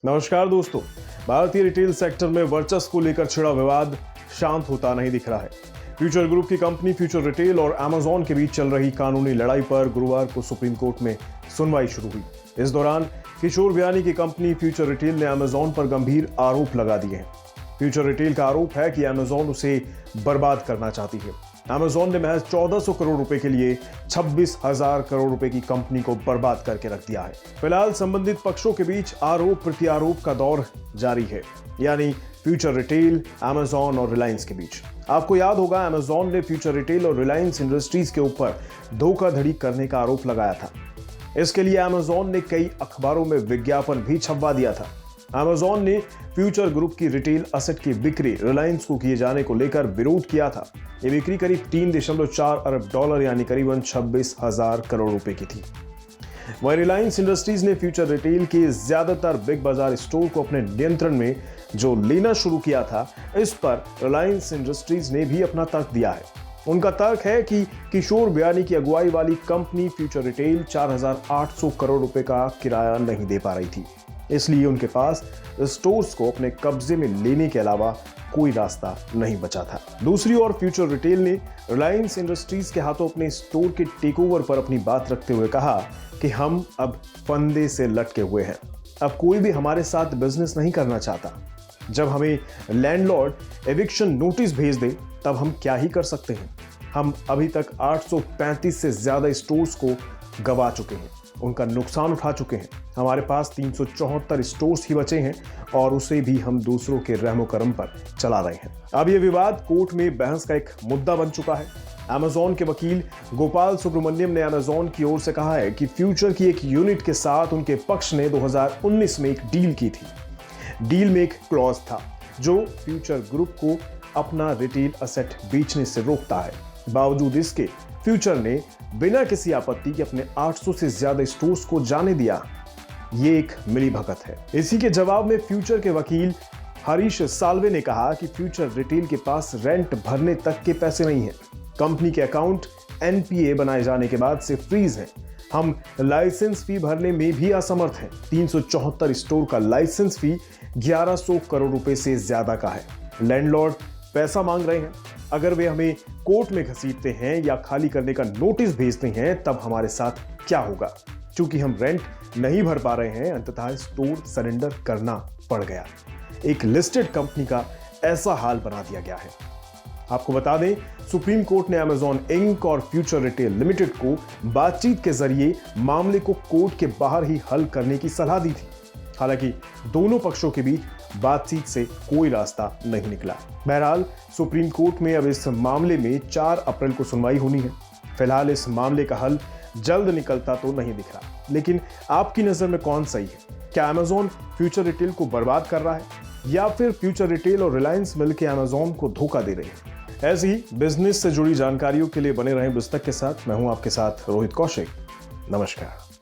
नमस्कार दोस्तों। भारतीय रिटेल सेक्टर में वर्चस्व को लेकर छिड़ा विवाद शांत होता नहीं दिख रहा है। फ्यूचर ग्रुप की कंपनी फ्यूचर रिटेल और अमेजॉन के बीच चल रही कानूनी लड़ाई पर गुरुवार को सुप्रीम कोर्ट में सुनवाई शुरू हुई। इस दौरान किशोर बियानी की कंपनी फ्यूचर रिटेल ने अमेजॉन पर गंभीर आरोप लगा दिए हैं। फ्यूचर रिटेल का आरोप है कि अमेजॉन उसे बर्बाद करना चाहती है। अमेजॉन ने महज 1400 करोड़ रुपए के लिए 26,000 करोड़ रुपए की कंपनी को बर्बाद करके रख दिया है। फिलहाल संबंधित पक्षों के बीच आरोप प्रत्यारोप का दौर जारी है, यानी फ्यूचर रिटेल, अमेजॉन और रिलायंस के बीच। आपको याद होगा, अमेजॉन ने फ्यूचर रिटेल और रिलायंस इंडस्ट्रीज के ऊपर धोखाधड़ी करने का आरोप लगाया था। इसके लिए अमेजॉन ने कई अखबारों में विज्ञापन भी छपवा दिया था। अमेजॉन ने फ्यूचर ग्रुप की रिटेल असेट की बिक्री रिलायंस को किए जाने को लेकर विरोध किया था। ये बिक्री करीब 3.4 अरब डॉलर यानी करीबन 26,000 करोड़ रुपए की थी। वहीं रिलायंस इंडस्ट्रीज ने फ्यूचर रिटेल के ज्यादातर बिग बाजार स्टोर को अपने नियंत्रण में जो लेना शुरू किया था, इस पर रिलायंस इंडस्ट्रीज ने भी अपना तर्क दिया है। उनका तर्क है कि किशोर बियानी की अगुवाई वाली कंपनी फ्यूचर रिटेल 4,800 करोड़ रुपए का किराया नहीं दे पा रही थी, इसलिए उनके पास स्टोर्स को अपने कब्जे में लेने के अलावा कोई रास्ता नहीं बचा था। दूसरी ओर फ्यूचर रिटेल ने रिलायंस इंडस्ट्रीज के हाथों अपने स्टोर के टेकओवर पर अपनी बात रखते हुए कहा कि हम अब फंदे से लटके हुए हैं, अब कोई भी हमारे साथ बिजनेस नहीं करना चाहता। जब हमें लैंडलॉर्ड एविक्शन नोटिस भेज दे तब हम क्या ही कर सकते हैं। हम अभी तक 835 से ज्यादा स्टोर्स को गवा चुके हैं, उनका नुकसान उठा चुके हैं। हमारे पास 374 स्टोर्स ही बचे हैं और उसे भी हम दूसरों के रहमो करम पर चला रहे हैं। अब यह विवाद कोर्ट में बहस का एक मुद्दा बन चुका है। अमेजॉन के वकील गोपाल सुब्रमण्यम ने अमेजॉन की ओर से कहा है कि फ्यूचर की एक यूनिट के साथ उनके पक्ष ने 2019 में एक डील की थी। डील में एक क्लॉज था जो फ्यूचर ग्रुप को अपना रिटेल असेट बेचने से रोकता है। बावजूद इसके फ्यूचर ने बिना किसी आपत्ति के अपने 800 से ज्यादा स्टोर्स को जाने दिया। ये एक मिलीभगत है। इसी के जवाब में फ्यूचर के वकील हरीश साल्वे ने कहा कि फ्यूचर रिटेल के पास रेंट भरने तक के पैसे नहीं है। कंपनी के अकाउंट एनपीए बनाए जाने के बाद से फ्रीज है। हम लाइसेंस फी भरने में भी असमर्थ हैं। 374 स्टोर का लाइसेंस फी 1100 करोड़ रुपए से ज्यादा का है। लैंडलॉर्ड पैसा मांग रहे हैं। अगर वे हमें कोर्ट में घसीटते हैं या खाली करने का नोटिस भेजते हैं तब हमारे साथ क्या होगा। क्योंकि हम रेंट नहीं भर पा रहे हैं, अंततः स्टोर सरेंडर करना पड़ गया। एक लिस्टेड कंपनी का ऐसा हाल बना दिया गया है। आपको बता दें, सुप्रीम कोर्ट ने अमेजॉन इंक और फ्यूचर रिटेल लिमिटेड को बातचीत के जरिए मामले को कोर्ट के बाहर ही हल करने की सलाह दी थी। हालांकि दोनों पक्षों के बीच बातचीत से कोई रास्ता नहीं निकला। बहरहाल सुप्रीम कोर्ट में अब इस मामले में 4 अप्रैल को सुनवाई होनी है। फिलहाल इस मामले का हल जल्द निकलता तो नहीं दिख रहा, लेकिन आपकी नजर में कौन सही है? क्या अमेजॉन फ्यूचर रिटेल को बर्बाद कर रहा है या फिर फ्यूचर रिटेल और रिलायंस मिलकर अमेजॉन को धोखा दे रहे हैं? ऐसी ही बिजनेस से जुड़ी जानकारियों के लिए बने रहें बिस्तक के साथ। मैं हूं आपके साथ रोहित कौशिक। नमस्कार।